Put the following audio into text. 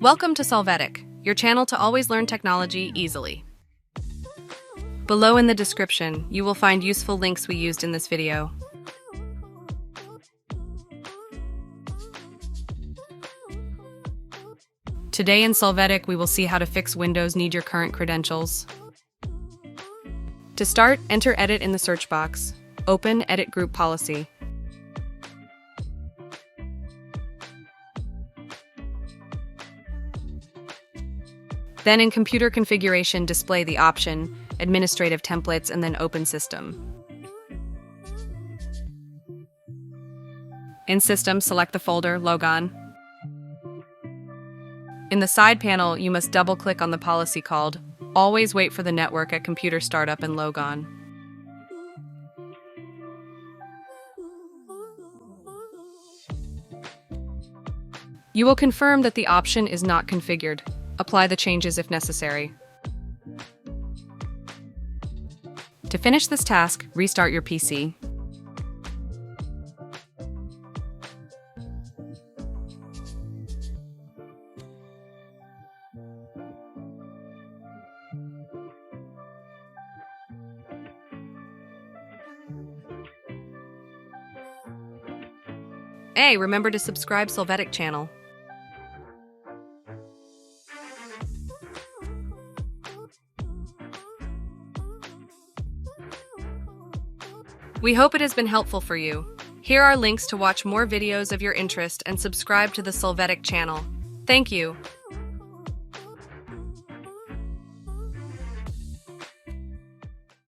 Welcome to Solvetic, your channel to always learn technology easily. Below in the description, you will find useful links we used in this video. Today in Solvetic, we will see how to fix Windows Need Your Current Credentials. To start, enter Edit in the search box. Open Edit Group Policy. Then in Computer Configuration, display the option Administrative Templates and then Open System. In System, select the folder Logon. In the side panel, you must double-click on the policy called Always Wait for the Network at Computer Startup in Logon. You will confirm that the option is not configured. Apply the changes if necessary. To finish this task, restart your PC. Hey, remember to subscribe Solvetic channel. We hope it has been helpful for you. Here are links to watch more videos of your interest and subscribe to the Solvetic channel. Thank you.